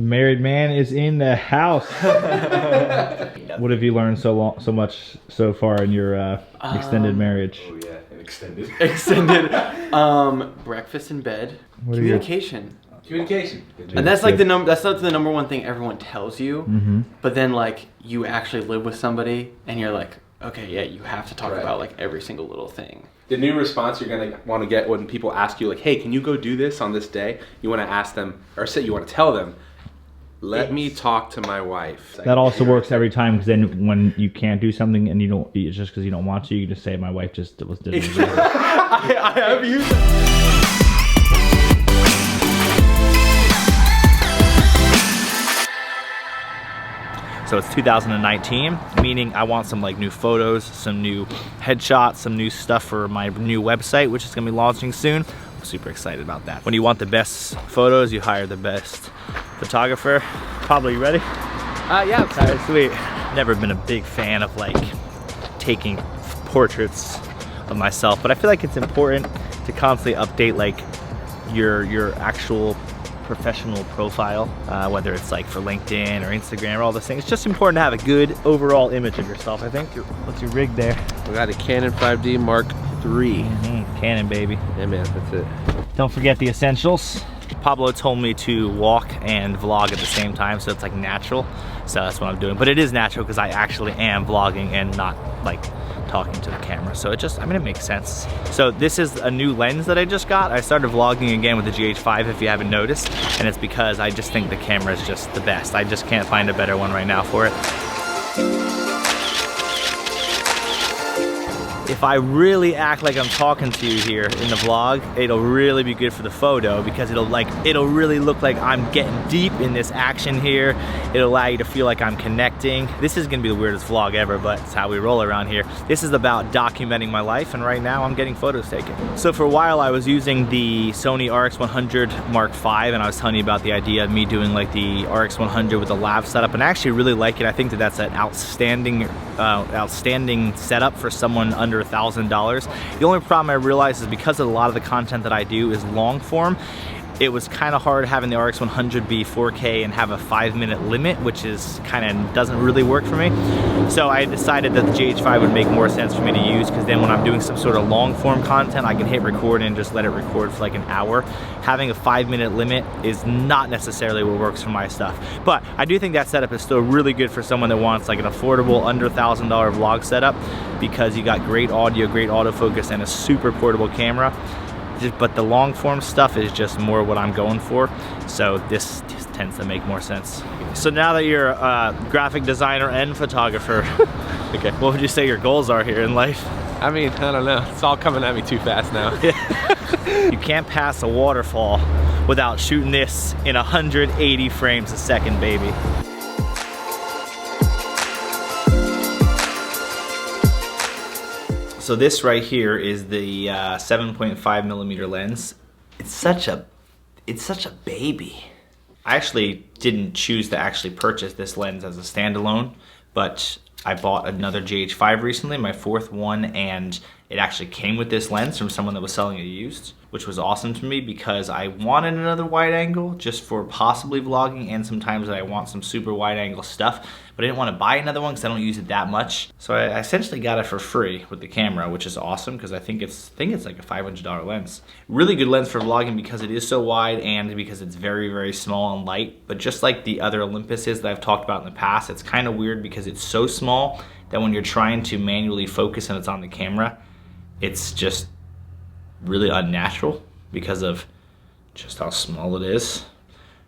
The married man is in the house. What have you learned so much so far in your extended marriage? Oh yeah, an extended. Breakfast in bed. What are Communication. Communication. And that's like that's not the number one thing everyone tells you. Mm-hmm. But then like you actually live with somebody and you're like, okay, yeah, you have to talk about like every single little thing. The new response you're gonna want to get when people ask you like, hey, can you go do this on this day? You want to ask them, or say you want to tell them, let me talk to my wife. That also works every time, because then when you can't do something and you don't, it's just because you don't want to, you just say, my wife just didn't do it. I have used So it's 2019, meaning I want some like new photos, some new headshots, some new stuff for my new website, which is gonna be launching soon. I'm super excited about that. When you want the best photos, you hire the best photographer. Probably ready? Yeah. All right, sweet. Never been a big fan of like taking portraits of myself, but I feel like it's important to constantly update like your actual professional profile, whether it's like for LinkedIn or Instagram or all those things. It's just important to have a good overall image of yourself, I think. What's your rig there? We got a Canon 5D Mark III. Canon, baby. Yeah, man, that's it. Don't forget the essentials. Pablo told me to walk and vlog at the same time, so it's like natural. So that's what I'm doing. But it is natural because I actually am vlogging and not like talking to the camera. So it makes sense. So this is a new lens that I just got. I started vlogging again with the GH5 if you haven't noticed, and it's because I just think the camera is just the best. I just can't find a better one right now for it. If I really act like I'm talking to you here in the vlog, it'll really be good for the photo, because it'll really look like I'm getting deep in this action here. It'll allow you to feel like I'm connecting. This is gonna be the weirdest vlog ever, but it's how we roll around here. This is about documenting my life, and right now I'm getting photos taken. So for a while I was using the Sony RX100 Mark V, and I was telling you about the idea of me doing like the RX100 with the lav setup, and I actually really like it. I think that that's an outstanding setup for someone under $1,000. The only problem I realized is because of a lot of the content that I do is long form, it was kind of hard having the RX100 be 4K and have a 5-minute limit, which is kind of doesn't really work for me. So I decided that the GH5 would make more sense for me to use, because then when I'm doing some sort of long form content, I can hit record and just let it record for like an hour. Having a 5-minute limit is not necessarily what works for my stuff. But I do think that setup is still really good for someone that wants like an affordable under $1,000 vlog setup, because you got great audio, great autofocus, and a super portable camera. But the long form stuff is just more what I'm going for, so this just tends to make more sense. So now that you're a graphic designer and photographer, okay, what would you say your goals are here in life? I mean, I don't know. It's all coming at me too fast now. You can't pass a waterfall without shooting this in 180 frames a second, baby. So this right here is the 7.5mm lens. It's such a baby. I actually didn't choose to actually purchase this lens as a standalone, but I bought another GH5 recently, my 4th one, and it actually came with this lens from someone that was selling it used, which was awesome to me because I wanted another wide angle just for possibly vlogging, and sometimes I want some super wide angle stuff, but I didn't want to buy another one because I don't use it that much. So I essentially got it for free with the camera, which is awesome because I think it's like a $500 lens. Really good lens for vlogging because it is so wide and because it's very, very small and light. But just like the other Olympuses that I've talked about in the past, it's kind of weird because it's so small that when you're trying to manually focus and it's on the camera, it's just really unnatural because of just how small it is.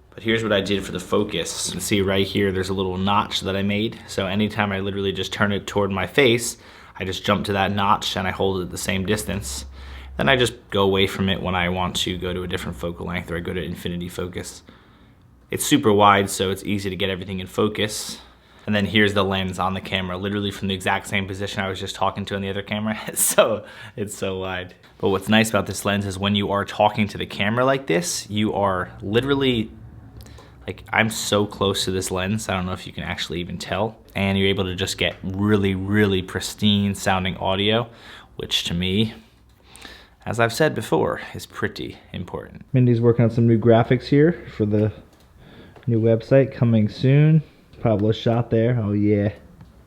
But here's what I did for the focus. You can see right here, there's a little notch that I made. So anytime I literally just turn it toward my face, I just jump to that notch and I hold it at the same distance. Then I just go away from it when I want to go to a different focal length, or I go to infinity focus. It's super wide, so it's easy to get everything in focus. And then here's the lens on the camera, literally from the exact same position I was just talking to on the other camera. It's so wide. But what's nice about this lens is when you are talking to the camera like this, you are literally, like, I'm so close to this lens, I don't know if you can actually even tell, and you're able to just get really, really pristine sounding audio, which to me, as I've said before, is pretty important. Mindy's working on some new graphics here for the New website coming soon. Pablo shot there. Oh yeah.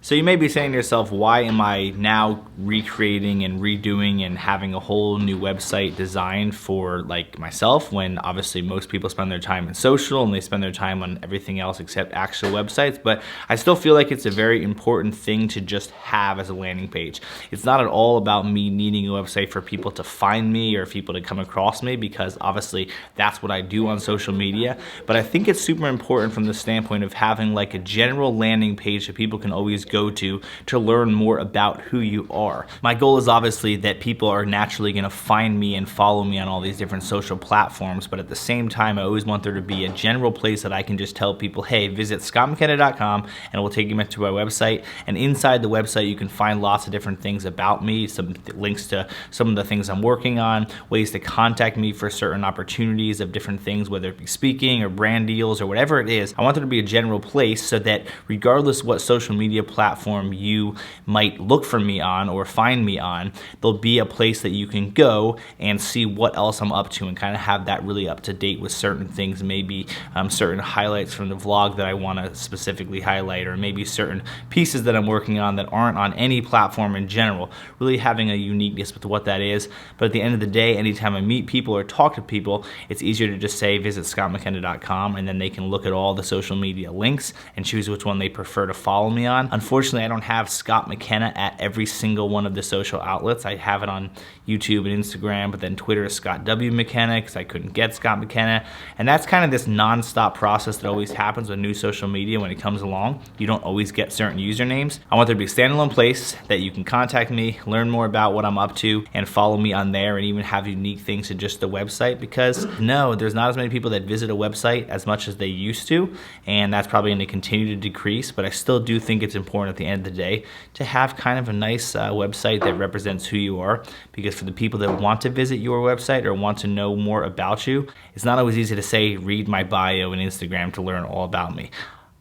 So you may be saying to yourself, why am I now recreating and redoing and having a whole new website designed for like myself, when obviously most people spend their time in social and they spend their time on everything else except actual websites. But I still feel like it's a very important thing to just have as a landing page. It's not at all about me needing a website for people to find me or people to come across me, because obviously that's what I do on social media. But I think it's super important from the standpoint of having like a general landing page that people can always go to learn more about who you are. My goal is obviously that people are naturally going to find me and follow me on all these different social platforms, but at the same time I always want there to be a general place that I can just tell people, hey, visit scottmckenna.com and it will take you to my website, and inside the website you can find lots of different things about me, some links to some of the things I'm working on, ways to contact me for certain opportunities of different things, whether it be speaking or brand deals or whatever it is. I want there to be a general place so that regardless what social media platform you might look for me on or find me on, there'll be a place that you can go and see what else I'm up to and kind of have that really up to date with certain things, maybe certain highlights from the vlog that I want to specifically highlight, or maybe certain pieces that I'm working on that aren't on any platform in general, really having a uniqueness with what that is. But at the end of the day, anytime I meet people or talk to people, it's easier to just say visit scottmckenna.com, and then they can look at all the social media links and choose which one they prefer to follow me on. Unfortunately, I don't have Scott McKenna at every single one of the social outlets. I have it on YouTube and Instagram, but then Twitter is Scott W. McKenna because I couldn't get Scott McKenna. And that's kind of this non-stop process that always happens with new social media when it comes along. You don't always get certain usernames. I want there to be a standalone place that you can contact me, learn more about what I'm up to, and follow me on there, and even have unique things to just the website, because no, there's not as many people that visit a website as much as they used to, and that's probably going to continue to decrease. But I still do think it's important at the end of the day to have kind of a nice website that represents who you are, because for the people that want to visit your website or want to know more about you, it's not always easy to say read my bio and Instagram to learn all about me.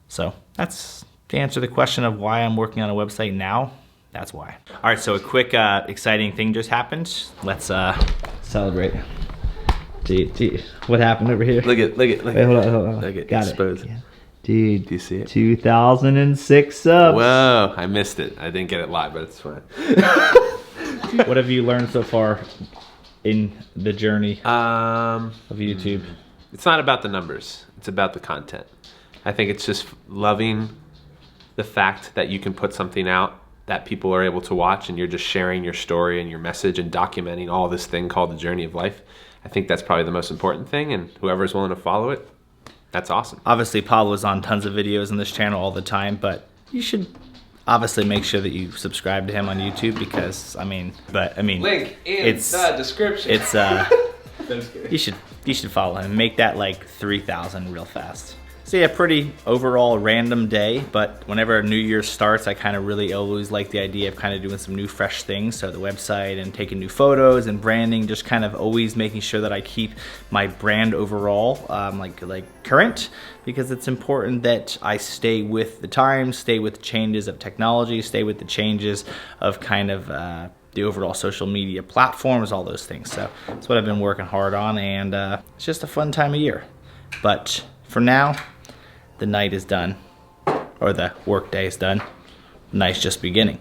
So that's to answer the question of why I'm working on a website now. That's why. All right, so a quick exciting thing just happened. Let's Celebrate. What happened over here? Look at Wait, hold on. Look at Got exposed. it. Yeah. Dude, Do you see it? 2006 subs. Whoa, I missed it. I didn't get it live, but it's fine. What have you learned so far in the journey of YouTube? It's not about the numbers. It's about the content. I think it's just loving the fact that you can put something out that people are able to watch, and you're just sharing your story and your message and documenting all this thing called the journey of life. I think that's probably the most important thing, and whoever's willing to follow it, that's awesome. Obviously, Pablo's on tons of videos on this channel all the time, but you should obviously make sure that you subscribe to him on YouTube, because Link in it's the description. It's you should follow him. Make that like 3,000 real fast. So yeah, pretty overall random day, but whenever a new year starts, I kind of really always like the idea of kind of doing some new fresh things. So the website and taking new photos and branding, just kind of always making sure that I keep my brand overall like current, because it's important that I stay with the times, stay with the changes of technology, stay with the changes of kind of the overall social media platforms, all those things. So that's what I've been working hard on, and it's just a fun time of year. But for now, the night is done, or the work day is done. The night's just beginning.